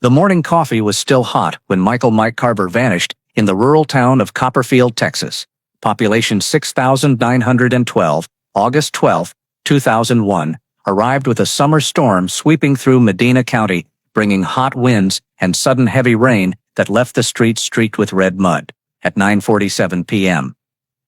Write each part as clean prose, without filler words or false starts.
The morning coffee was still hot when Mike Carver vanished in the rural town of Copperfield, Texas. Population 6,912, August 12, 2001, arrived with a summer storm sweeping through Medina County, bringing hot winds and sudden heavy rain that left the streets streaked with red mud. At 9:47 p.m.,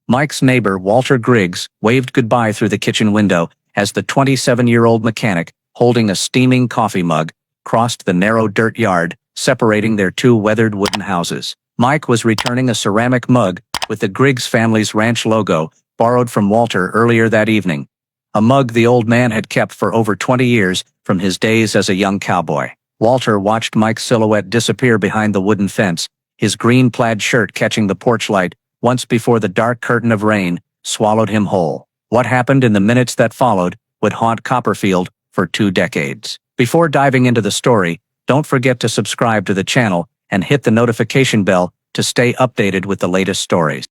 Mike's neighbor, Walter Griggs, waved goodbye through the kitchen window as the 27-year-old mechanic, holding a steaming coffee mug, crossed the narrow dirt yard, separating their two weathered wooden houses. Mike was returning a ceramic mug with the Griggs family's ranch logo, borrowed from Walter earlier that evening. A mug the old man had kept for over 20 years from his days as a young cowboy. Walter watched Mike's silhouette disappear behind the wooden fence, his green plaid shirt catching the porch light once before the dark curtain of rain swallowed him whole. What happened in the minutes that followed would haunt Copperfield for 2 decades. Before diving into the story, don't forget to subscribe to the channel and hit the notification bell to stay updated with the latest stories.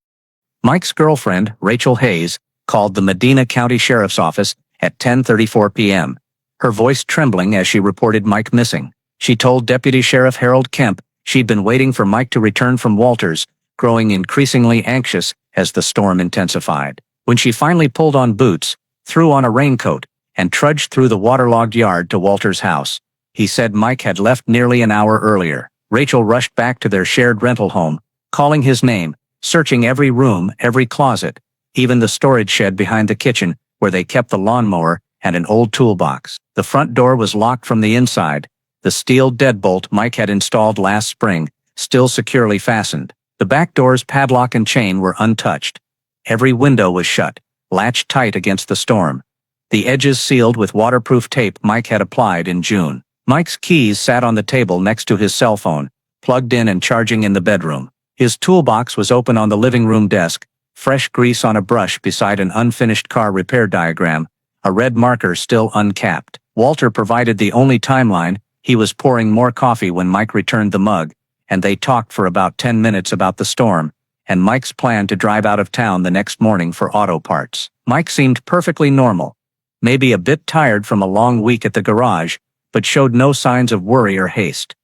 Mike's girlfriend, Rachel Hayes, called the Medina County Sheriff's Office at 10:34 p.m., her voice trembling as she reported Mike missing. She told Deputy Sheriff Harold Kemp she'd been waiting for Mike to return from Walters, growing increasingly anxious as the storm intensified. When she finally pulled on boots, threw on a raincoat, and trudged through the waterlogged yard to Walter's house, he said Mike had left nearly an hour earlier. Rachel rushed back to their shared rental home, calling his name, searching every room, every closet, even the storage shed behind the kitchen where they kept the lawnmower and an old toolbox. The front door was locked from the inside, the steel deadbolt Mike had installed last spring still securely fastened. The back door's padlock and chain were untouched. Every window was shut, latched tight against the storm, the edges sealed with waterproof tape Mike had applied in June. Mike's keys sat on the table next to his cell phone, plugged in and charging in the bedroom. His toolbox was open on the living room desk, fresh grease on a brush beside an unfinished car repair diagram, a red marker still uncapped. Walter provided the only timeline. He was pouring more coffee when Mike returned the mug, and they talked for about 10 minutes about the storm and Mike's plan to drive out of town the next morning for auto parts. Mike seemed perfectly normal, maybe a bit tired from a long week at the garage, but showed no signs of worry or haste.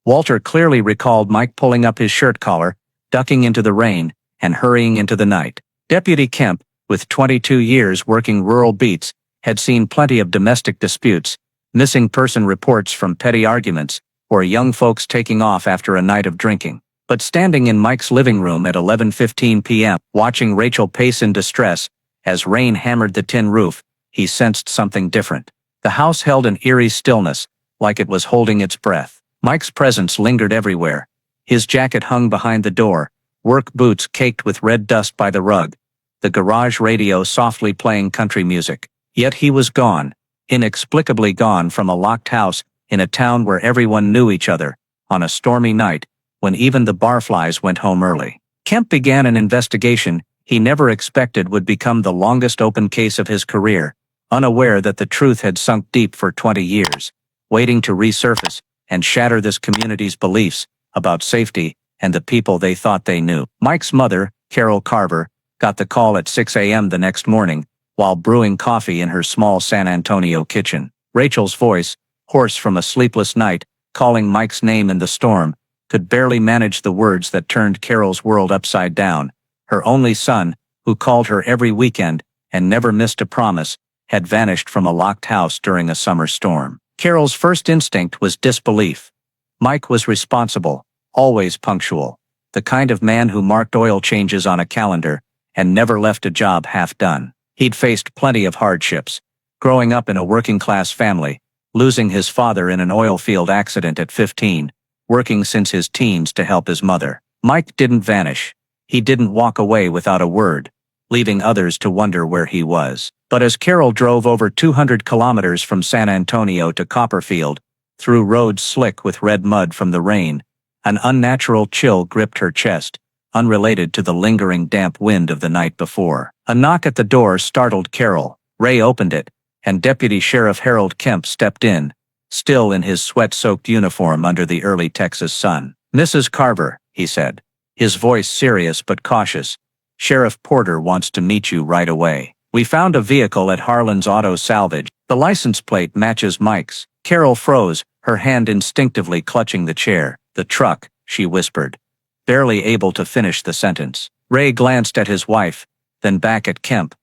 Walter clearly recalled Mike pulling up his shirt collar, ducking into the rain, and hurrying into the night. Deputy Kemp, with 22 years working rural beats, had seen plenty of domestic disputes, missing person reports from petty arguments, or young folks taking off after a night of drinking. But standing in Mike's living room at 11:15 p.m., watching Rachel pace in distress as rain hammered the tin roof, he sensed something different. The house held an eerie stillness, like it was holding its breath. Mike's presence lingered everywhere. His jacket hung behind the door, work boots caked with red dust by the rug, the garage radio softly playing country music. Yet he was gone, inexplicably gone from a locked house in a town where everyone knew each other, on a stormy night, when even the barflies went home early. Kemp began an investigation he never expected would become the longest open case of his career, unaware that the truth had sunk deep for 20 years, waiting to resurface and shatter this community's beliefs about safety and the people they thought they knew. Mike's mother, Carol Carver, got the call at 6 a.m. the next morning, while brewing coffee in her small San Antonio kitchen. Rachel's voice, hoarse from a sleepless night, calling Mike's name in the storm, could barely manage the words that turned Carol's world upside down. Her only son, who called her every weekend and never missed a promise, had vanished from a locked house during a summer storm. Carol's first instinct was disbelief. Mike was responsible, always punctual, the kind of man who marked oil changes on a calendar and never left a job half done. He'd faced plenty of hardships, growing up in a working-class family, losing his father in an oil field accident at 15, working since his teens to help his mother. Mike didn't vanish. He didn't walk away without a word, leaving others to wonder where he was. But as Carol drove over 200 kilometers from San Antonio to Copperfield, through roads slick with red mud from the rain, an unnatural chill gripped her chest, unrelated to the lingering damp wind of the night before. A knock at the door startled Carol. Ray opened it, and Deputy Sheriff Harold Kemp stepped in, still in his sweat-soaked uniform under the early Texas sun. "Mrs. Carver," he said, his voice serious but cautious, "Sheriff Porter wants to meet you right away. We found a vehicle at Harlan's Auto Salvage. The license plate matches Mike's." Carol froze, her hand instinctively clutching the chair. "The truck," she whispered, barely able to finish the sentence. Ray glanced at his wife, then back at Kemp.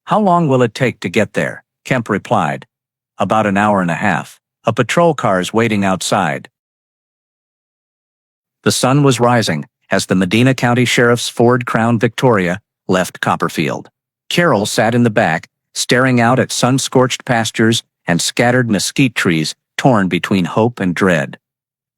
"How long will it take to get there?" Kemp replied. "About an hour and a half. A patrol car's waiting outside." The sun was rising as the Medina County Sheriff's Ford Crown Victoria left Copperfield. Carol sat in the back, staring out at sun-scorched pastures and scattered mesquite trees torn between hope and dread.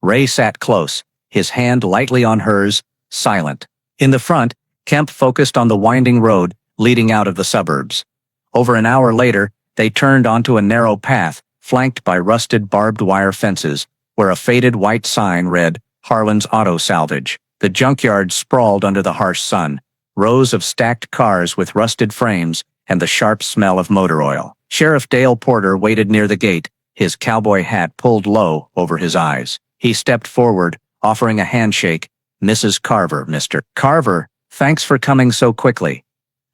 Ray sat close, his hand lightly on hers, silent. In the front, Kemp focused on the winding road leading out of the suburbs. Over an hour later, they turned onto a narrow path, flanked by rusted barbed wire fences, where a faded white sign read, "Harlan's Auto Salvage." The junkyard sprawled under the harsh sun, rows of stacked cars with rusted frames and the sharp smell of motor oil. Sheriff Dale Porter waited near the gate, his cowboy hat pulled low over his eyes. He stepped forward, offering a handshake. "Mrs. Carver, Mr. Carver, thanks for coming so quickly.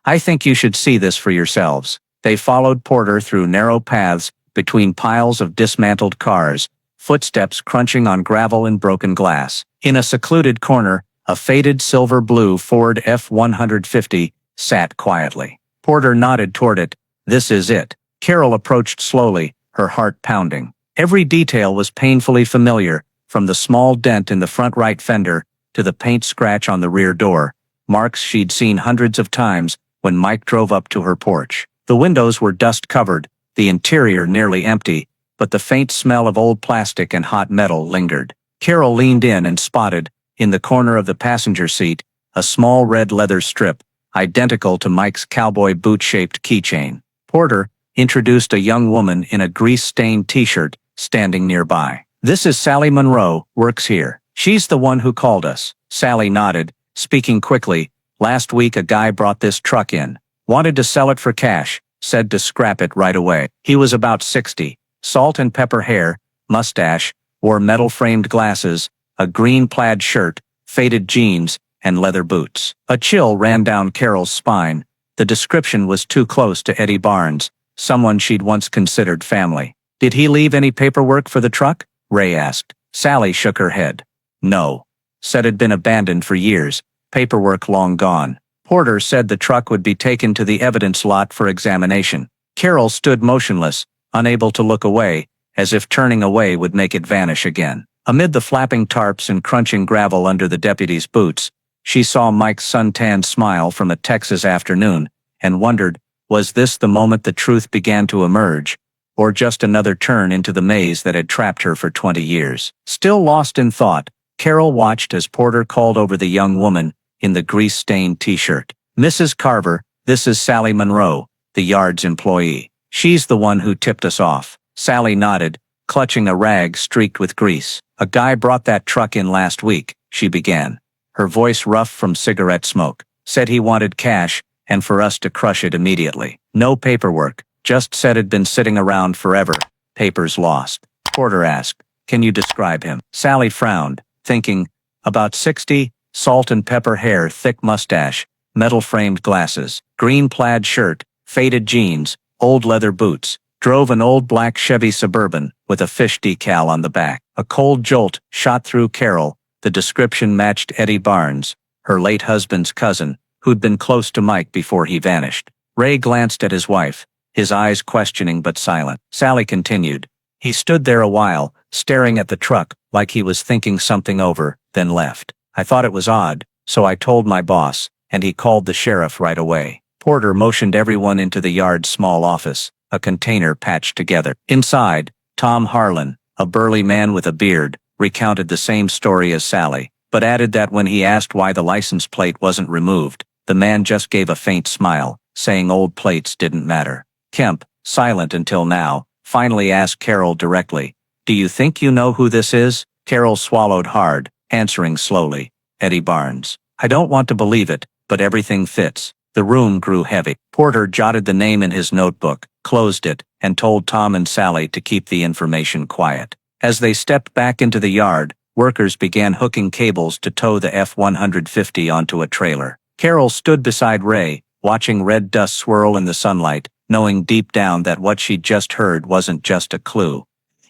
I think you should see this for yourselves." They followed Porter through narrow paths between piles of dismantled cars, footsteps crunching on gravel and broken glass. In a secluded corner, a faded silver-blue Ford F-150 sat quietly. Porter nodded toward it. "This is it." Carol approached slowly, her heart pounding. Every detail was painfully familiar, from the small dent in the front right fender to the paint scratch on the rear door, marks she'd seen hundreds of times when Mike drove up to her porch. The windows were dust-covered, the interior nearly empty, but the faint smell of old plastic and hot metal lingered. Carol leaned in and spotted, in the corner of the passenger seat, a small red leather strip, identical to Mike's cowboy boot-shaped keychain. Porter introduced a young woman in a grease-stained t-shirt standing nearby. "This is Sally Monroe, works here. She's the one who called us." Sally nodded, speaking quickly. "Last week a guy brought this truck in. Wanted to sell it for cash, said to scrap it right away. He was about 60, salt and pepper hair, mustache, wore metal-framed glasses, a green plaid shirt, faded jeans, and leather boots." A chill ran down Carol's spine. The description was too close to Eddie Barnes, someone she'd once considered family. "Did he leave any paperwork for the truck?" Ray asked. Sally shook her head. "No. Said it'd been abandoned for years, paperwork long gone." Porter said the truck would be taken to the evidence lot for examination. Carol stood motionless, unable to look away, as if turning away would make it vanish again. Amid the flapping tarps and crunching gravel under the deputy's boots, she saw Mike's suntanned smile from a Texas afternoon, and wondered, was this the moment the truth began to emerge, or just another turn into the maze that had trapped her for 20 years? Still lost in thought, Carol watched as Porter called over the young woman in the grease-stained t-shirt. "Mrs. Carver, this is Sally Monroe, the yard's employee. She's the one who tipped us off." Sally nodded, clutching a rag streaked with grease. "A guy brought that truck in last week," she began, her voice rough from cigarette smoke. "Said he wanted cash, and for us to crush it immediately. No paperwork, just said it'd been sitting around forever. Papers lost." Porter asked, "Can you describe him?" Sally frowned, thinking, "About 60, salt and pepper hair, thick mustache, metal-framed glasses, green plaid shirt, faded jeans, old leather boots. Drove an old black Chevy Suburban with a fish decal on the back." A cold jolt shot through Carol. The description matched Eddie Barnes, her late husband's cousin, who'd been close to Mike before he vanished. Ray glanced at his wife, his eyes questioning but silent. Sally continued. "He stood there a while, staring at the truck, like he was thinking something over, then left. I thought it was odd, so I told my boss, and he called the sheriff right away." Porter motioned everyone into the yard's small office, a container patched together. Inside, Tom Harlan, a burly man with a beard, recounted the same story as Sally, but added that when he asked why the license plate wasn't removed, the man just gave a faint smile, saying old plates didn't matter. Kemp, silent until now, finally asked Carol directly, "Do you think you know who this is?" Carol swallowed hard, answering slowly, "Eddie Barnes. I don't want to believe it, but everything fits." The room grew heavy. Porter jotted the name in his notebook, closed it, and told Tom and Sally to keep the information quiet. As they stepped back into the yard, workers began hooking cables to tow the F-150 onto a trailer. Carol stood beside Ray, watching red dust swirl in the sunlight, knowing deep down that what she'd just heard wasn't just a clue.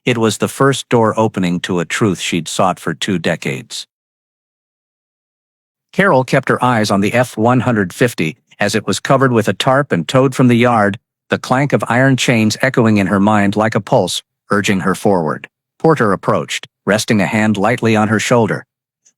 It was the first door opening to a truth she'd sought for 2 decades. Carol kept her eyes on the F-150 as it was covered with a tarp and towed from the yard, the clank of iron chains echoing in her mind like a pulse, urging her forward. Porter approached, resting a hand lightly on her shoulder.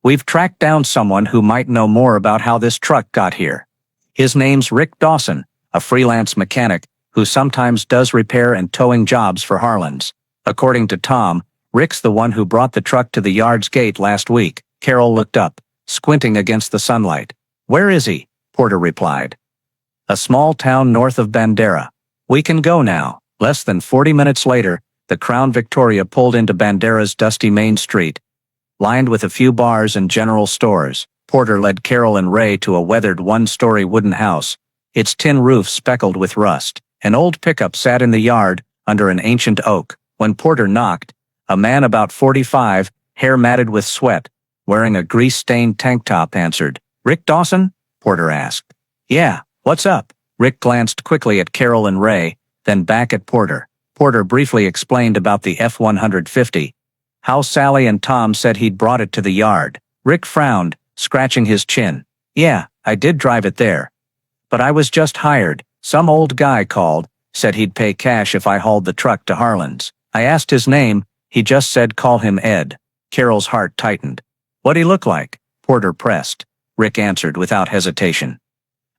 "We've tracked down someone who might know more about how this truck got here. His name's Rick Dawson, a freelance mechanic who sometimes does repair and towing jobs for Harlan's. According to Tom, Rick's the one who brought the truck to the yard's gate last week." Carol looked up, squinting against the sunlight. "Where is he?" Porter replied. "A small town north of Bandera. We can go now." Less than 40 minutes later, the Crown Victoria pulled into Bandera's dusty main street, lined with a few bars and general stores. Porter led Carol and Ray to a weathered one-story wooden house, its tin roof speckled with rust. An old pickup sat in the yard, under an ancient oak. When Porter knocked, a man about 45, hair matted with sweat, wearing a grease-stained tank top, answered. "Rick Dawson?" Porter asked. "Yeah, what's up?" Rick glanced quickly at Carol and Ray, then back at Porter. Porter briefly explained about the F-150, how Sally and Tom said he'd brought it to the yard. Rick frowned, scratching his chin. "Yeah, I did drive it there. But I was just hired. Some old guy called, said he'd pay cash if I hauled the truck to Harlan's. I asked his name, he just said call him Ed." Carol's heart tightened. "What'd he look like?" Porter pressed. Rick answered without hesitation.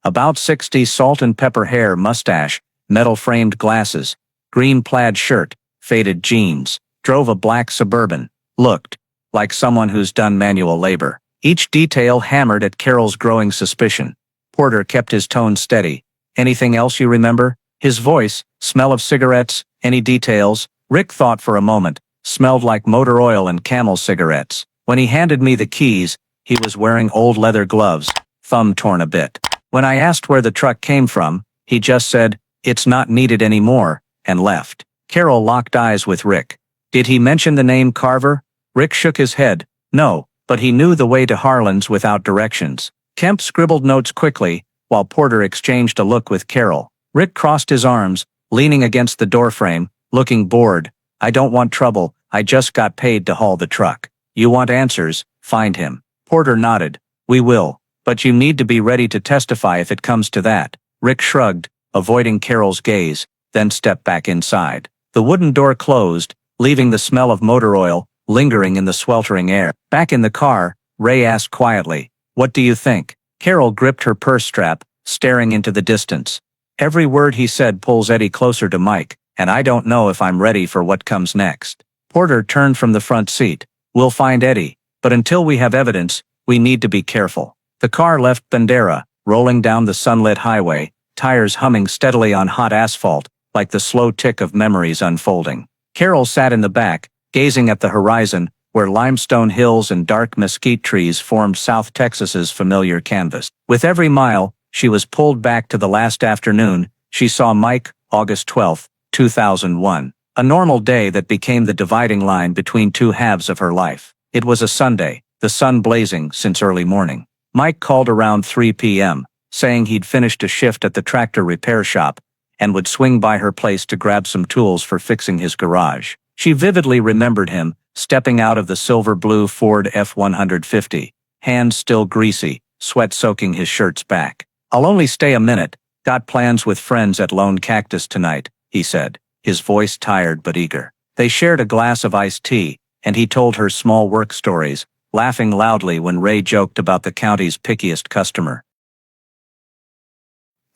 "About 60, salt and pepper hair, mustache, metal-framed glasses, green plaid shirt, faded jeans, drove a black Suburban, looked like someone who's done manual labor." Each detail hammered at Carol's growing suspicion. Porter kept his tone steady. "Anything else you remember?" His voice, smell of cigarettes, any details? Rick thought for a moment. Smelled like motor oil and Camel cigarettes. When he handed me the keys, he was wearing old leather gloves, thumb torn a bit. When I asked where the truck came from, he just said, "It's not needed anymore," and left. Carol locked eyes with Rick. "Did he mention the name Carver?" Rick shook his head. "No, but he knew the way to Harlan's without directions." Kemp scribbled notes quickly, while Porter exchanged a look with Carol. Rick crossed his arms, leaning against the doorframe, looking bored. "I don't want trouble, I just got paid to haul the truck. You want answers, find him." Porter nodded. "We will, but you need to be ready to testify if it comes to that." Rick shrugged, avoiding Carol's gaze, then stepped back inside. The wooden door closed, leaving the smell of motor oil lingering in the sweltering air. Back in the car, Ray asked quietly, "What do you think?" Carol gripped her purse strap, staring into the distance. "Every word he said pulls Eddie closer to Mike, and I don't know if I'm ready for what comes next." Porter turned from the front seat. "We'll find Eddie, but until we have evidence, we need to be careful." The car left Bandera, rolling down the sunlit highway, tires humming steadily on hot asphalt, like the slow tick of memories unfolding. Carol sat in the back, gazing at the horizon, where limestone hills and dark mesquite trees formed South Texas's familiar canvas. With every mile, she was pulled back to the last afternoon she saw Mike, August 12, 2001. A normal day that became the dividing line between two halves of her life. It was a Sunday, the sun blazing since early morning. Mike called around 3 p.m., saying he'd finished a shift at the tractor repair shop and would swing by her place to grab some tools for fixing his garage. She vividly remembered him, stepping out of the silver-blue Ford F-150, hands still greasy, sweat soaking his shirt's back. "I'll only stay a minute, got plans with friends at Lone Cactus tonight," he said, his voice tired but eager. They shared a glass of iced tea, and he told her small work stories, laughing loudly when Ray joked about the county's pickiest customer.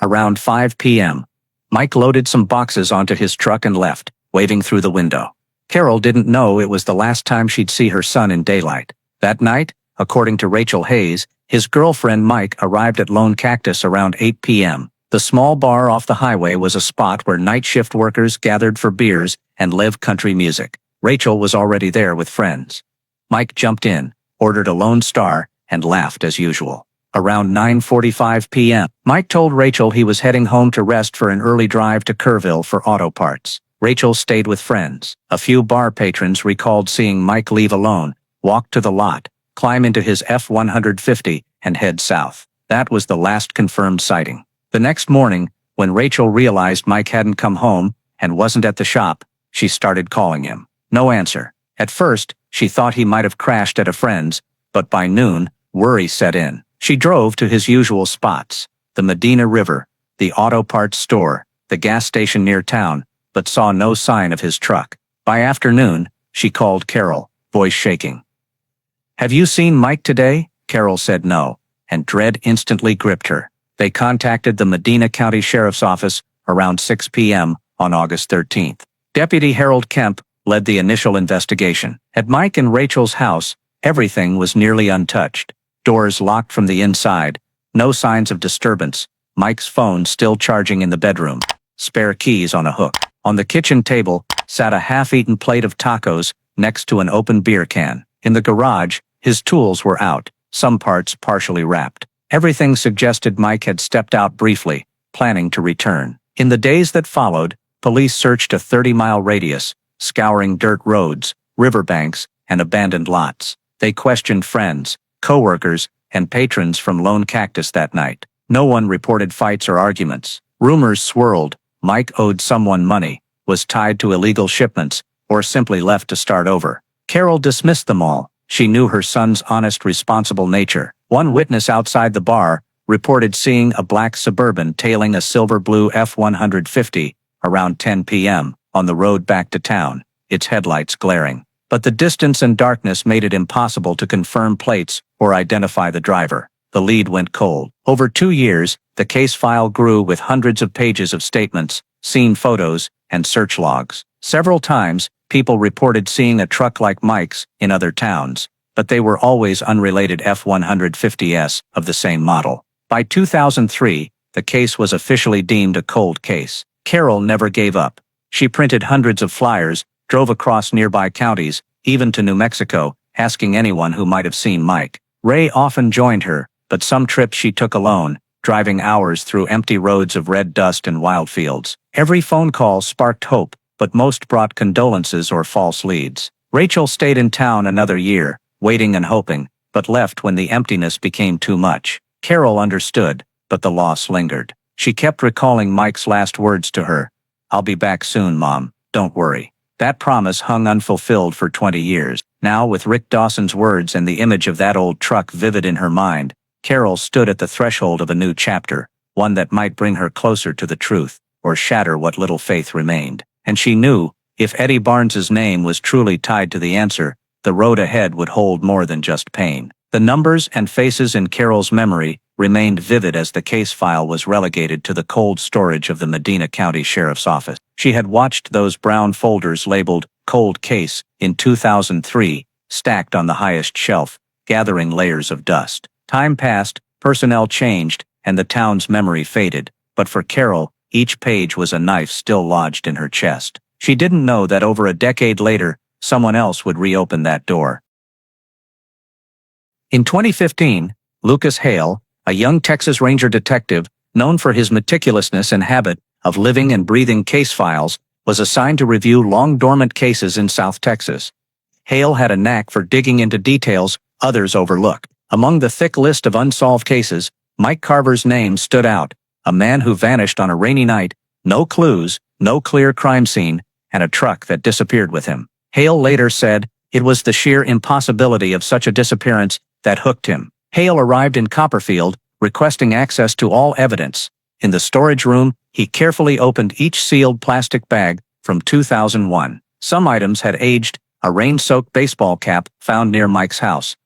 Around 5 p.m., Mike loaded some boxes onto his truck and left, waving through the window. Carol didn't know it was the last time she'd see her son in daylight. That night, according to Rachel Hayes, his girlfriend Mike arrived at Lone Cactus around 8 p.m. The small bar off the highway was a spot where night shift workers gathered for beers and live country music. Rachel was already there with friends. Mike jumped in, ordered a Lone Star, and laughed as usual. Around 9:45 p.m., Mike told Rachel he was heading home to rest for an early drive to Kerrville for auto parts. Rachel stayed with friends. A few bar patrons recalled seeing Mike leave alone, walk to the lot, climb into his F-150, and head south. That was the last confirmed sighting. The next morning, when Rachel realized Mike hadn't come home and wasn't at the shop, she started calling him. No answer. At first, she thought he might have crashed at a friend's, but by noon, worry set in. She drove to his usual spots: the Medina River, the auto parts store, the gas station near town, but saw no sign of his truck. By afternoon, she called Carol, voice shaking. "Have you seen Mike today?" Carol said no, and dread instantly gripped her. They contacted the Medina County Sheriff's Office around 6 p.m. on August 13th. Deputy Harold Kemp led the initial investigation. At Mike and Rachel's house, everything was nearly untouched. Doors locked from the inside, no signs of disturbance, Mike's phone still charging in the bedroom, spare keys on a hook. On the kitchen table sat a half-eaten plate of tacos next to an open beer can. In the garage, his tools were out, some parts partially wrapped. Everything suggested Mike had stepped out briefly, planning to return. In the days that followed, police searched a 30-mile radius, scouring dirt roads, riverbanks, and abandoned lots. They questioned friends, co-workers, and patrons from Lone Cactus that night. No one reported fights or arguments. Rumors swirled: Mike owed someone money, was tied to illegal shipments, or simply left to start over. Carol dismissed them all. She knew her son's honest, responsible nature. One witness outside the bar reported seeing a black Suburban tailing a silver-blue F-150 around 10 p.m. on the road back to town, its headlights glaring. But the distance and darkness made it impossible to confirm plates or identify the driver. The lead went cold. Over 2 years, the case file grew with hundreds of pages of statements, scene photos, and search logs. Several times, people reported seeing a truck like Mike's in other towns, but they were always unrelated F-150s of the same model. By 2003, the case was officially deemed a cold case. Carol never gave up. She printed hundreds of flyers, drove across nearby counties, even to New Mexico, asking anyone who might have seen Mike. Ray often joined her, but some trips she took alone, driving hours through empty roads of red dust and wild fields. Every phone call sparked hope, but most brought condolences or false leads. Rachel stayed in town another year, waiting and hoping, but left when the emptiness became too much. Carol understood, but the loss lingered. She kept recalling Mike's last words to her: "I'll be back soon, Mom, don't worry." That promise hung unfulfilled for 20 years. Now, with Rick Dawson's words and the image of that old truck vivid in her mind, Carol stood at the threshold of a new chapter, one that might bring her closer to the truth, or shatter what little faith remained. And she knew, if Eddie Barnes's name was truly tied to the answer, the road ahead would hold more than just pain. The numbers and faces in Carol's memory remained vivid as the case file was relegated to the cold storage of the Medina County Sheriff's Office. She had watched those brown folders labeled "Cold Case" in 2003, stacked on the highest shelf, gathering layers of dust. Time passed, personnel changed, and the town's memory faded, but for Carol, each page was a knife still lodged in her chest. She didn't know that over a decade later, someone else would reopen that door. In 2015, Lucas Hale, a young Texas Ranger detective known for his meticulousness and habit of living and breathing case files, was assigned to review long-dormant cases in South Texas. Hale had a knack for digging into details others overlooked. Among the thick list of unsolved cases, Mike Carver's name stood out: a man who vanished on a rainy night, no clues, no clear crime scene, and a truck that disappeared with him. Hale later said, "It was the sheer impossibility of such a disappearance that hooked him." Hale arrived in Copperfield, requesting access to all evidence. In the storage room, he carefully opened each sealed plastic bag from 2001. Some items had aged: a rain-soaked baseball cap found near Mike's house,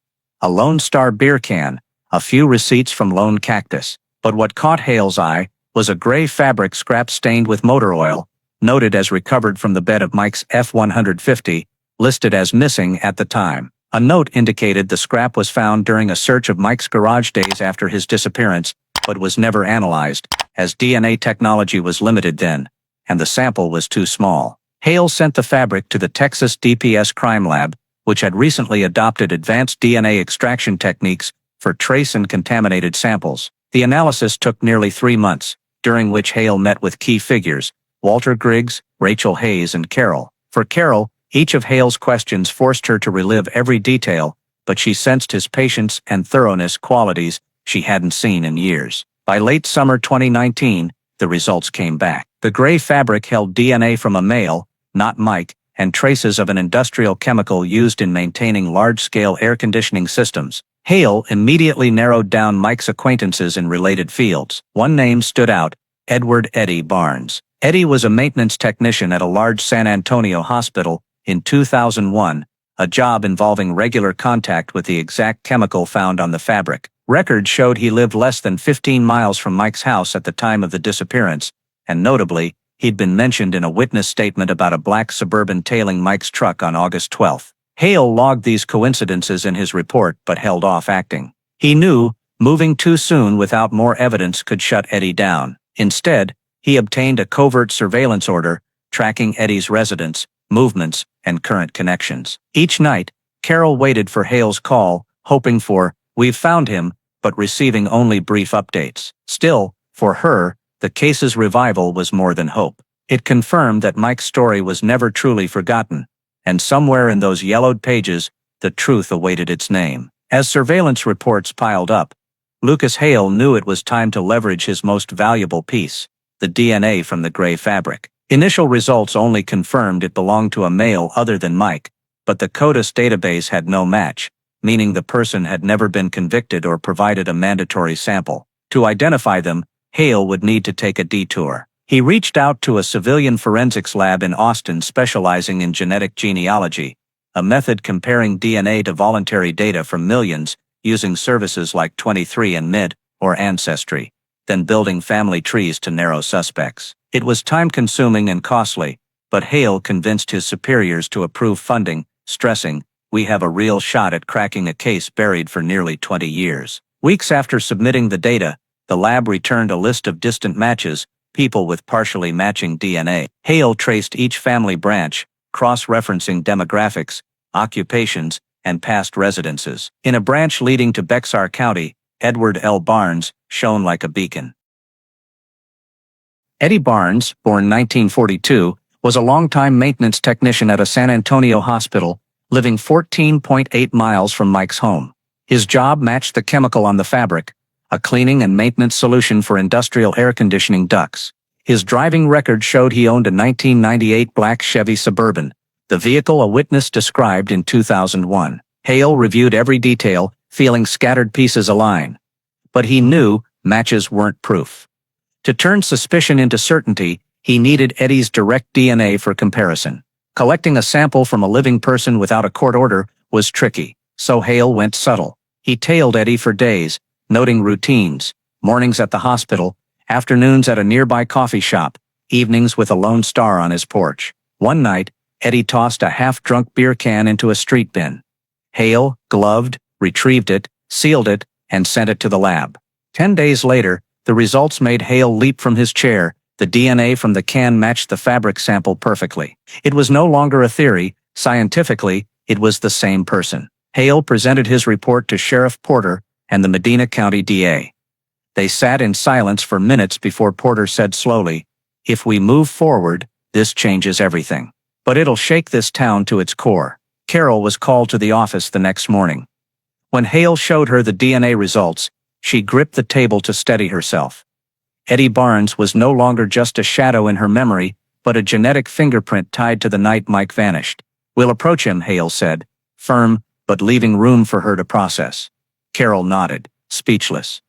a Lone Star beer can, a few receipts from Lone Cactus. But what caught Hale's eye was a gray fabric scrap stained with motor oil, noted as recovered from the bed of Mike's F-150, listed as missing at the time. A note indicated the scrap was found during a search of Mike's garage days after his disappearance, but was never analyzed, as DNA technology was limited then, and the sample was too small. Hale sent the fabric to the Texas DPS Crime Lab, which had recently adopted advanced DNA extraction techniques for trace and contaminated samples. The analysis took nearly 3 months, during which Hale met with key figures: Walter Griggs, Rachel Hayes, and Carol. For Carol, each of Hale's questions forced her to relive every detail, but she sensed his patience and thoroughness, qualities she hadn't seen in years. By late summer 2019, the results came back. The gray fabric held DNA from a male, not Mike, and traces of an industrial chemical used in maintaining large-scale air conditioning systems. Hale immediately narrowed down Mike's acquaintances in related fields. One name stood out: Edward "Eddie" Barnes. Eddie was a maintenance technician at a large San Antonio hospital in 2001, a job involving regular contact with the exact chemical found on the fabric. Records showed he lived less than 15 miles from Mike's house at the time of the disappearance, and notably, he'd been mentioned in a witness statement about a black Suburban tailing Mike's truck on August 12. Hale logged these coincidences in his report but held off acting. He knew moving too soon without more evidence could shut Eddie down. Instead, he obtained a covert surveillance order, tracking Eddie's residence, movements, and current connections. Each night, Carol waited for Hale's call, hoping for, "We've found him," but receiving only brief updates. Still, for her, the case's revival was more than hope. It confirmed that Mike's story was never truly forgotten, and somewhere in those yellowed pages, the truth awaited its name. As surveillance reports piled up, Lucas Hale knew it was time to leverage his most valuable piece: the DNA from the gray fabric. Initial results only confirmed it belonged to a male other than Mike, but the CODIS database had no match, meaning the person had never been convicted or provided a mandatory sample. To identify them, Hale would need to take a detour. He reached out to a civilian forensics lab in Austin specializing in genetic genealogy, a method comparing DNA to voluntary data from millions using services like 23andMe or Ancestry, then building family trees to narrow suspects. It was time-consuming and costly, but Hale convinced his superiors to approve funding, stressing, "We have a real shot at cracking a case buried for nearly 20 years. Weeks after submitting the data, the lab returned a list of distant matches, people with partially matching DNA. Hale traced each family branch, cross-referencing demographics, occupations, and past residences. In a branch leading to Bexar County, Edward L. Barnes shone like a beacon. Eddie Barnes, born 1942, was a longtime maintenance technician at a San Antonio hospital, living 14.8 miles from Mike's home. His job matched the chemical on the fabric, a cleaning and maintenance solution for industrial air conditioning ducts. His driving record showed he owned a 1998 black Chevy Suburban, the vehicle a witness described in 2001. Hale reviewed every detail, feeling scattered pieces align. But he knew matches weren't proof. To turn suspicion into certainty, he needed Eddie's direct DNA for comparison. Collecting a sample from a living person without a court order was tricky, so Hale went subtle. He tailed Eddie for days, noting routines: mornings at the hospital, afternoons at a nearby coffee shop, evenings with a Lone Star on his porch. One night, Eddie tossed a half-drunk beer can into a street bin. Hale, gloved, retrieved it, sealed it, and sent it to the lab. 10 days later, the results made Hale leap from his chair. The DNA from the can matched the fabric sample perfectly. It was no longer a theory. Scientifically, it was the same person. Hale presented his report to Sheriff Porter and the Medina County DA. They sat in silence for minutes before Porter said slowly, "If we move forward, this changes everything. But it'll shake this town to its core." Carol was called to the office the next morning. When Hale showed her the DNA results, she gripped the table to steady herself. Eddie Barnes was no longer just a shadow in her memory, but a genetic fingerprint tied to the night Mike vanished. "We'll approach him," Hale said, firm, but leaving room for her to process. Carol nodded, speechless.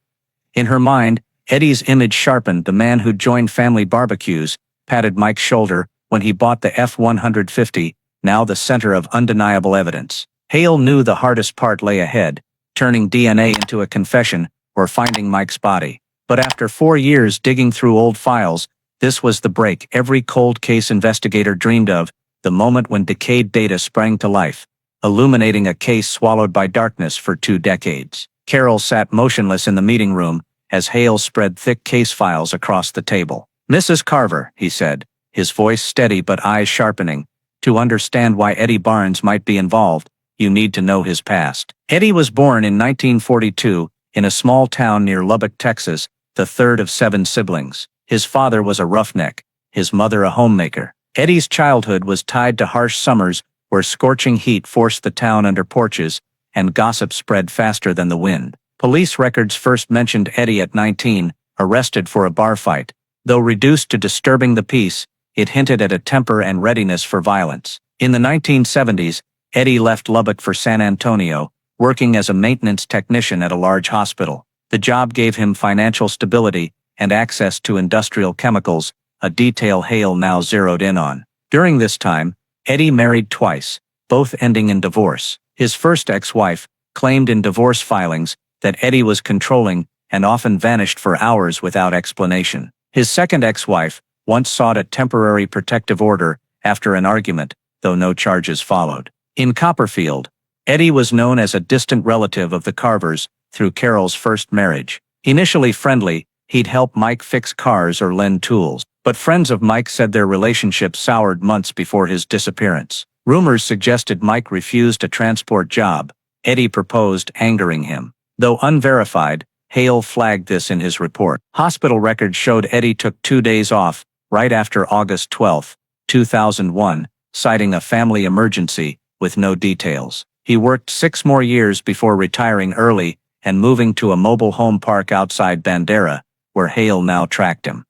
In her mind, Eddie's image sharpened: the man who'd joined family barbecues, patted Mike's shoulder when he bought the F-150, now the center of undeniable evidence. Hale knew the hardest part lay ahead, turning DNA into a confession or finding Mike's body. But after 4 years digging through old files, this was the break every cold case investigator dreamed of, the moment when decayed data sprang to life, illuminating a case swallowed by darkness for 2 decades. Carol sat motionless in the meeting room as Hale spread thick case files across the table. "Mrs. Carver," he said, his voice steady but eyes sharpening, "to understand why Eddie Barnes might be involved, you need to know his past." Eddie was born in 1942 in a small town near Lubbock, Texas, the third of 7 siblings. His father was a roughneck, his mother a homemaker. Eddie's childhood was tied to harsh summers where scorching heat forced the town under porches, and gossip spread faster than the wind. Police records first mentioned Eddie at 19, arrested for a bar fight. Though reduced to disturbing the peace, it hinted at a temper and readiness for violence. In the 1970s, Eddie left Lubbock for San Antonio, working as a maintenance technician at a large hospital. The job gave him financial stability and access to industrial chemicals, a detail Hale now zeroed in on. During this time, Eddie married twice, both ending in divorce. His first ex-wife claimed in divorce filings that Eddie was controlling and often vanished for hours without explanation. His second ex-wife once sought a temporary protective order after an argument, though no charges followed. In Copperfield, Eddie was known as a distant relative of the Carvers through Carol's first marriage. Initially friendly, he'd help Mike fix cars or lend tools, but friends of Mike said their relationship soured months before his disappearance. Rumors suggested Mike refused a transport job Eddie proposed, angering him. Though unverified, Hale flagged this in his report. Hospital records showed Eddie took 2 days off right after August 12, 2001, citing a family emergency with no details. He worked 6 more years before retiring early and moving to a mobile home park outside Bandera, where Hale now tracked him.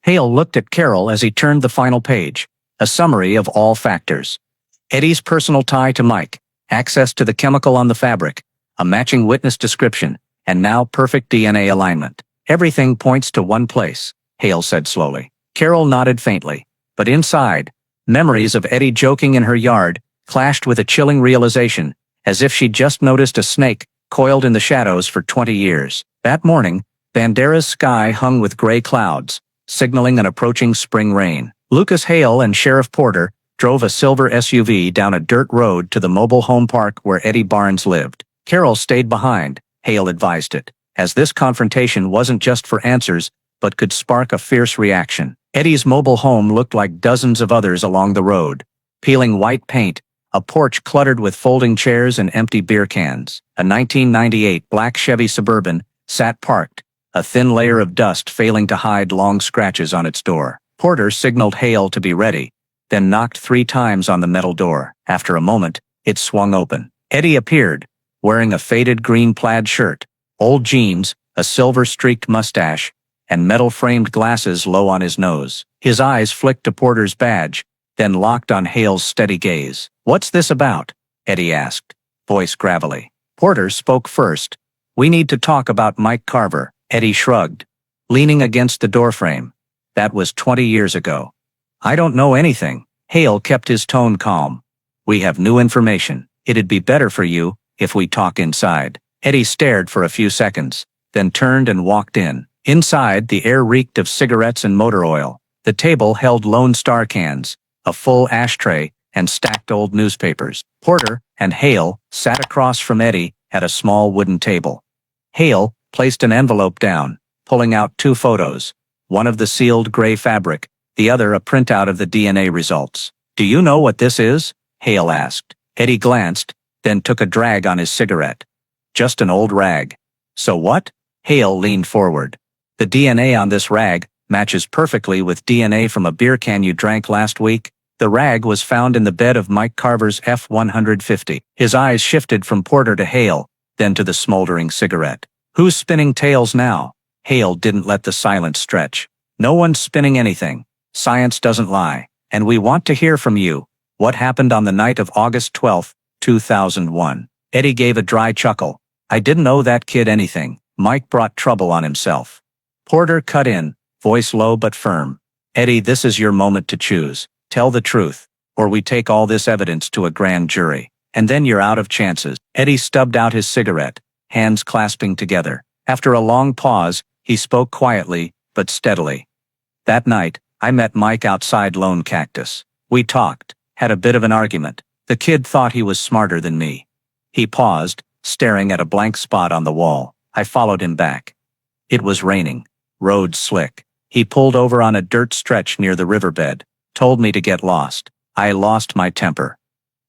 Hale looked at Carol as he turned the final page, a summary of all factors. Eddie's personal tie to Mike, access to the chemical on the fabric, a matching witness description, and now perfect DNA alignment. Everything points to one place, Hale said slowly. Carol nodded faintly, but inside, memories of Eddie joking in her yard clashed with a chilling realization, as if she'd just noticed a snake coiled in the shadows for 20 years. That morning, Bandera's sky hung with gray clouds, signaling an approaching spring rain. Lucas Hale and Sheriff Porter drove a silver SUV down a dirt road to the mobile home park where Eddie Barnes lived. Carol stayed behind, Hale advised it, as this confrontation wasn't just for answers, but could spark a fierce reaction. Eddie's mobile home looked like dozens of others along the road. Peeling white paint, a porch cluttered with folding chairs and empty beer cans. A 1998 black Chevy Suburban sat parked, a thin layer of dust failing to hide long scratches on its door. Porter signaled Hale to be ready, then knocked 3 times on the metal door. After a moment, it swung open. Eddie appeared, wearing a faded green plaid shirt, old jeans, a silver-streaked mustache, and metal-framed glasses low on his nose. His eyes flicked to Porter's badge, then locked on Hale's steady gaze. "What's this about?" Eddie asked, voice gravelly. Porter spoke first. "We need to talk about Mike Carver." Eddie shrugged, leaning against the doorframe. "That was 20 years ago." "I don't know anything." Hale kept his tone calm. "We have new information. It'd be better for you if we talk inside." Eddie stared for a few seconds, then turned and walked in. Inside, the air reeked of cigarettes and motor oil. The table held Lone Star cans, a full ashtray, and stacked old newspapers. Porter and Hale sat across from Eddie at a small wooden table. Hale placed an envelope down, pulling out 2 photos, one of the sealed gray fabric, the other a printout of the DNA results. "Do you know what this is?" Hale asked. Eddie glanced, then took a drag on his cigarette. "Just an old rag." "So what?" Hale leaned forward. "The DNA on this rag matches perfectly with DNA from a beer can you drank last week." The rag was found in the bed of Mike Carver's F-150. His eyes shifted from Porter to Hale, then to the smoldering cigarette. "Who's spinning tales now?" Hale didn't let the silence stretch. "No one's spinning anything. Science doesn't lie. And we want to hear from you. What happened on the night of August 12, 2001? Eddie gave a dry chuckle. "I didn't owe that kid anything. Mike brought trouble on himself." Porter cut in, voice low but firm. "Eddie, this is your moment to choose. Tell the truth, or we take all this evidence to a grand jury. And then you're out of chances." Eddie stubbed out his cigarette, hands clasping together. After a long pause, he spoke quietly, but steadily. "That night, I met Mike outside Lone Cactus. We talked, had a bit of an argument. The kid thought he was smarter than me." He paused, staring at a blank spot on the wall. I followed him back. It was raining. Road slick. He pulled over on a dirt stretch near the riverbed. Told me to get lost. I lost my temper.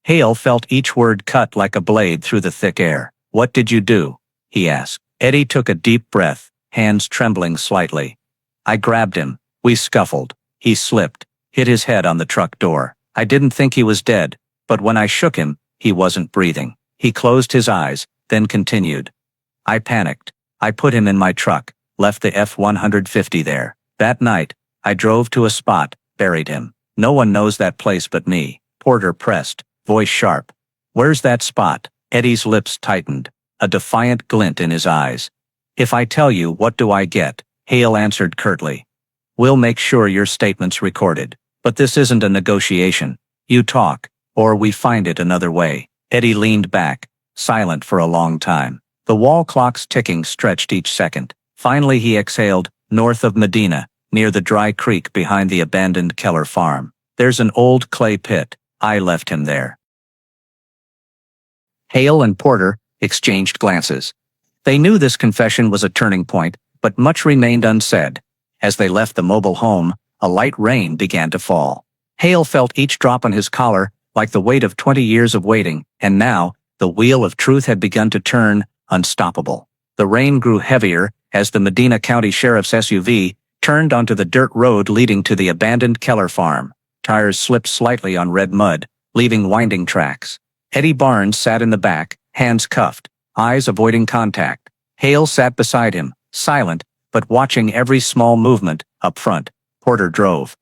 Hale felt each word cut like a blade through the thick air. "What did you do?" he asked. Eddie took a deep breath, hands trembling slightly. "I grabbed him. We scuffled. He slipped, hit his head on the truck door. I didn't think he was dead, but when I shook him, he wasn't breathing." He closed his eyes, then continued. "I panicked. I put him in my truck, left the F-150 there. That night, I drove to a spot, buried him. No one knows that place but me. Porter pressed, voice sharp. Where's that spot? Eddie's lips tightened, a defiant glint in his eyes. If I tell you, what do I get? Hale answered curtly. We'll make sure your statement's recorded. But this isn't a negotiation. You talk, or we find it another way. Eddie leaned back, silent for a long time. The wall clock's ticking stretched each second. Finally he exhaled, north of Medina, near the dry creek behind the abandoned Keller farm. There's an old clay pit. I left him there. Hale and Porter exchanged glances. They knew this confession was a turning point, but much remained unsaid. As they left the mobile home, a light rain began to fall. Hale felt each drop on his collar, like the weight of 20 years of waiting, and now, the wheel of truth had begun to turn, unstoppable. The rain grew heavier as the Medina County Sheriff's SUV turned onto the dirt road leading to the abandoned Keller farm. Tires slipped slightly on red mud, leaving winding tracks. Eddie Barnes sat in the back, hands cuffed, eyes avoiding contact. Hale sat beside him, silent, but watching every small movement. Up front, Porter drove,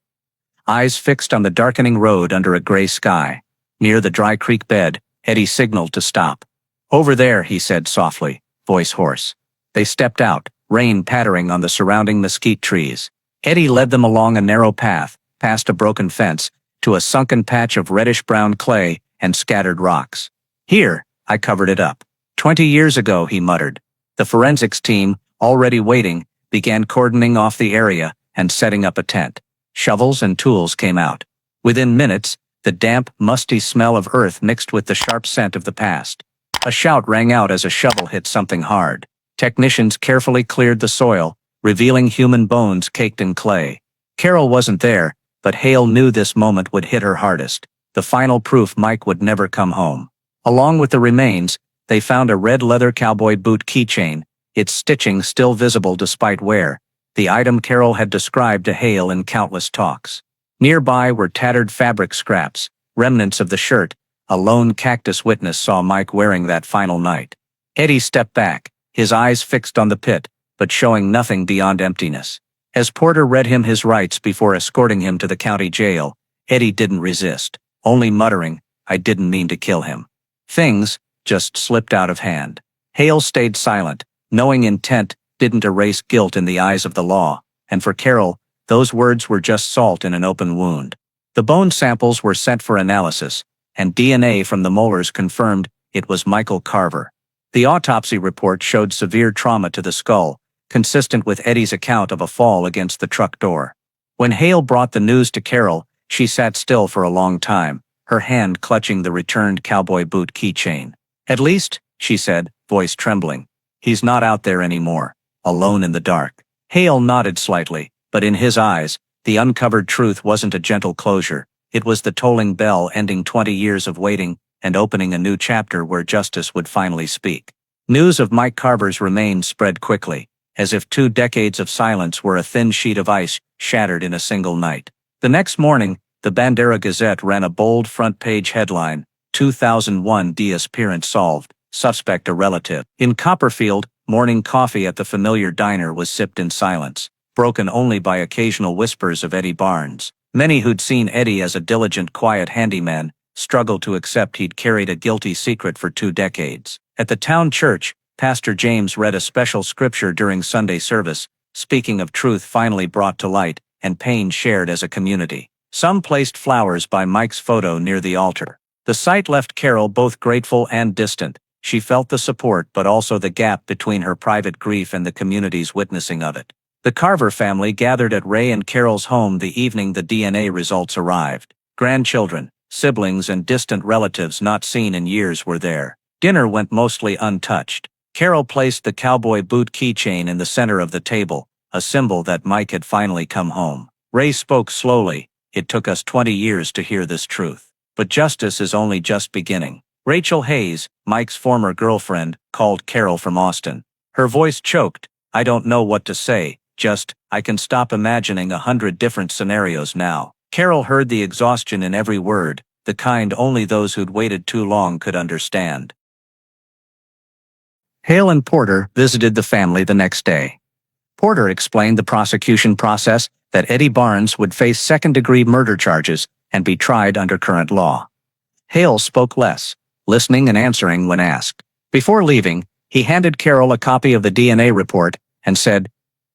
eyes fixed on the darkening road under a gray sky. Near the dry creek bed, Eddie signaled to stop. Over there, he said softly, voice hoarse. They stepped out, rain pattering on the surrounding mesquite trees. Eddie led them along a narrow path, past a broken fence, to a sunken patch of reddish-brown clay and scattered rocks. Here, I covered it up. 20 years ago, he muttered. The forensics team, already waiting, began cordoning off the area and setting up a tent. Shovels and tools came out. Within minutes, the damp, musty smell of earth mixed with the sharp scent of the past. A shout rang out as a shovel hit something hard. Technicians carefully cleared the soil, revealing human bones caked in clay. Carol wasn't there, but Hale knew this moment would hit her hardest. The final proof Mike would never come home. Along with the remains, they found a red leather cowboy boot keychain, its stitching still visible despite wear, the item Carol had described to Hale in countless talks. Nearby were tattered fabric scraps, remnants of the shirt a lone cactus witness saw Mike wearing that final night. Eddie stepped back, his eyes fixed on the pit, but showing nothing beyond emptiness. As Porter read him his rights before escorting him to the county jail, Eddie didn't resist, only muttering, I didn't mean to kill him. Things just slipped out of hand. Hale stayed silent, knowing intent didn't erase guilt in the eyes of the law, and for Carol, those words were just salt in an open wound. The bone samples were sent for analysis, and DNA from the molars confirmed it was Michael Carver. The autopsy report showed severe trauma to the skull, consistent with Eddie's account of a fall against the truck door. When Hale brought the news to Carol, she sat still for a long time, her hand clutching the returned cowboy boot keychain. At least, she said, voice trembling, he's not out there anymore, alone in the dark. Hale nodded slightly, but in his eyes, the uncovered truth wasn't a gentle closure. It was the tolling bell ending 20 years of waiting and opening a new chapter where justice would finally speak. News of Mike Carver's remains spread quickly, as if 2 decades of silence were a thin sheet of ice shattered in a single night. The next morning, the Bandera Gazette ran a bold front-page headline, 2001 Disappearance Solved, Suspect a Relative. In Copperfield, morning coffee at the familiar diner was sipped in silence, broken only by occasional whispers of Eddie Barnes. Many who'd seen Eddie as a diligent, quiet handyman struggled to accept he'd carried a guilty secret for 2 decades. At the town church, Pastor James read a special scripture during Sunday service, speaking of truth finally brought to light and pain shared as a community. Some placed flowers by Mike's photo near the altar. The sight left Carol both grateful and distant. She felt the support but also the gap between her private grief and the community's witnessing of it. The Carver family gathered at Ray and Carol's home the evening the DNA results arrived. Grandchildren, siblings and distant relatives not seen in years were there. Dinner went mostly untouched. Carol placed the cowboy boot keychain in the center of the table, a symbol that Mike had finally come home. Ray spoke slowly, it took us 20 years to hear this truth. But justice is only just beginning. Rachel Hayes, Mike's former girlfriend, called Carol from Austin. Her voice choked, I don't know what to say. Just, I can stop imagining 100 different scenarios now. Carol heard the exhaustion in every word, the kind only those who'd waited too long could understand. Hale and Porter visited the family the next day. Porter explained the prosecution process, that Eddie Barnes would face second-degree murder charges and be tried under current law. Hale spoke less, listening and answering when asked. Before leaving, he handed Carol a copy of the DNA report and said,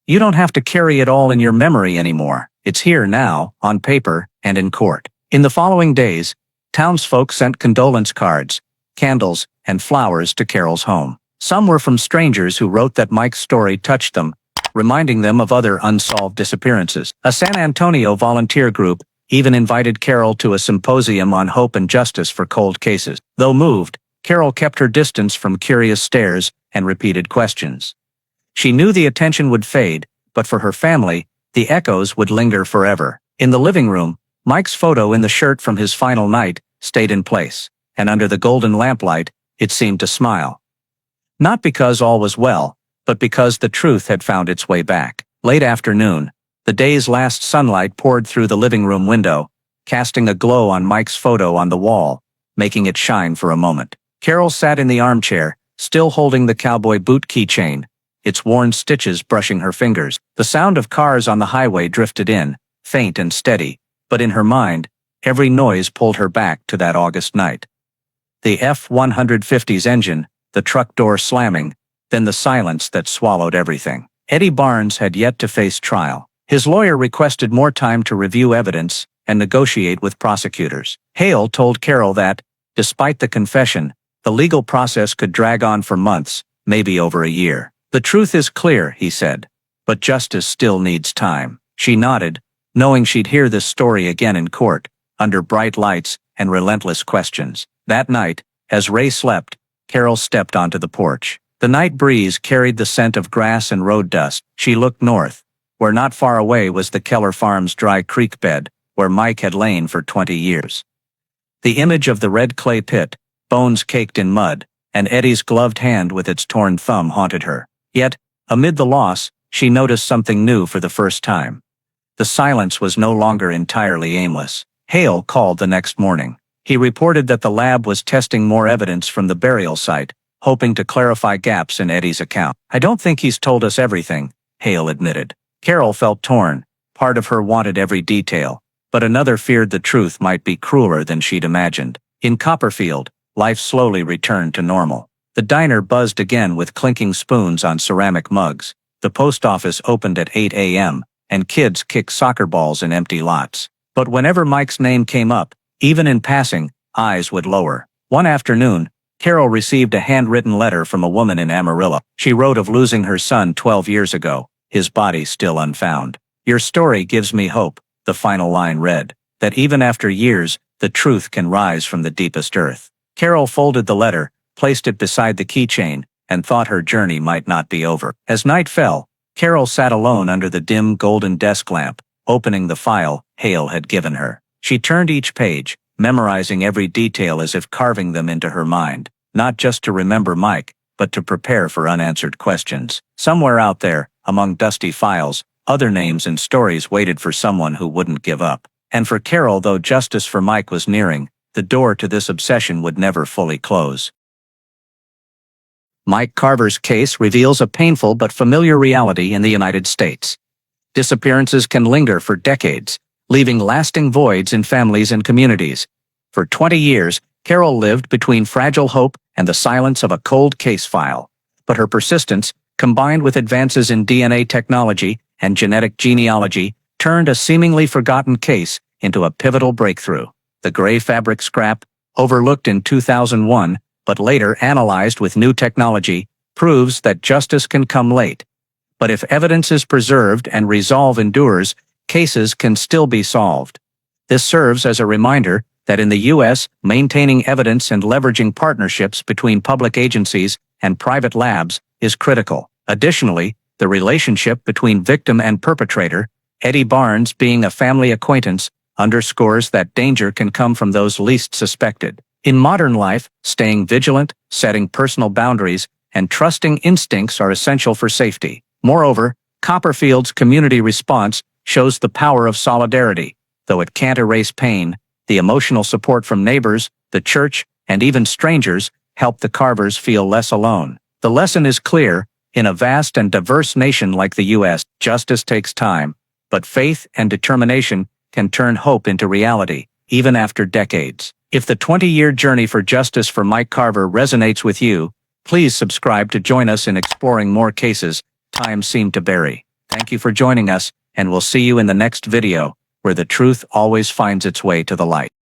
"You don't have to carry it all in your memory anymore. It's here now, on paper and in court." In the following days, townsfolk sent condolence cards, candles, and flowers to Carol's home. Some were from strangers who wrote that Mike's story touched them, reminding them of other unsolved disappearances. A San Antonio volunteer group even invited Carol to a symposium on hope and justice for cold cases. Though moved, Carol kept her distance from curious stares and repeated questions. She knew the attention would fade, but for her family, the echoes would linger forever. In the living room, Mike's photo in the shirt from his final night stayed in place, and under the golden lamplight, it seemed to smile. Not because all was well, but because the truth had found its way back. Late afternoon, the day's last sunlight poured through the living room window, casting a glow on Mike's photo on the wall, making it shine for a moment. Carol sat in the armchair, still holding the cowboy boot keychain, its worn stitches brushing her fingers. The sound of cars on the highway drifted in, faint and steady, but in her mind, every noise pulled her back to that August night. The F-150's engine, the truck door slamming, then the silence that swallowed everything. Eddie Barnes had yet to face trial. His lawyer requested more time to review evidence and negotiate with prosecutors. Hale told Carol that, despite the confession, the legal process could drag on for months, maybe over a year. "The truth is clear," he said, "but justice still needs time." She nodded, knowing she'd hear this story again in court, under bright lights and relentless questions. That night, as Ray slept, Carol stepped onto the porch. The night breeze carried the scent of grass and road dust. She looked north, where not far away was the Keller Farm's dry creek bed, where Mike had lain for 20 years. The image of the red clay pit, bones caked in mud, and Eddie's gloved hand with its torn thumb haunted her. Yet, amid the loss, she noticed something new for the first time. The silence was no longer entirely aimless. Hale called the next morning. He reported that the lab was testing more evidence from the burial site, hoping to clarify gaps in Eddie's account. "I don't think he's told us everything," Hale admitted. Carol felt torn. Part of her wanted every detail, but another feared the truth might be crueler than she'd imagined. In Copperfield, life slowly returned to normal. The diner buzzed again with clinking spoons on ceramic mugs. The post office opened at 8 a.m., and kids kicked soccer balls in empty lots. But whenever Mike's name came up, even in passing, eyes would lower. One afternoon, Carol received a handwritten letter from a woman in Amarillo. She wrote of losing her son 12 years ago, his body still unfound. "Your story gives me hope," the final line read, "that even after years, the truth can rise from the deepest earth." Carol folded the letter, placed it beside the keychain, and thought her journey might not be over. As night fell, Carol sat alone under the dim golden desk lamp, opening the file Hale had given her. She turned each page, memorizing every detail as if carving them into her mind, not just to remember Mike, but to prepare for unanswered questions. Somewhere out there, among dusty files, other names and stories waited for someone who wouldn't give up. And for Carol, though justice for Mike was nearing, the door to this obsession would never fully close. Mike Carver's case reveals a painful but familiar reality in the United States. Disappearances can linger for decades, leaving lasting voids in families and communities. For 20 years, Carol lived between fragile hope and the silence of a cold case file. But her persistence, combined with advances in DNA technology and genetic genealogy, turned a seemingly forgotten case into a pivotal breakthrough. The gray fabric scrap, overlooked in 2001, but later analyzed with new technology, proves that justice can come late. But if evidence is preserved and resolve endures, cases can still be solved. This serves as a reminder that in the U.S., maintaining evidence and leveraging partnerships between public agencies and private labs is critical. Additionally, the relationship between victim and perpetrator, Eddie Barnes being a family acquaintance, underscores that danger can come from those least suspected. In modern life, staying vigilant, setting personal boundaries, and trusting instincts are essential for safety. Moreover, Copperfield's community response shows the power of solidarity. Though it can't erase pain, the emotional support from neighbors, the church, and even strangers help the Carvers feel less alone. The lesson is clear: in a vast and diverse nation like the U.S., justice takes time, But faith and determination can turn hope into reality, even after decades. If the 20-year journey for justice for Mike Carver resonates with you, please subscribe to join us in exploring more cases time seemed to bury. Thank you for joining us, and we'll see you in the next video, where the truth always finds its way to the light.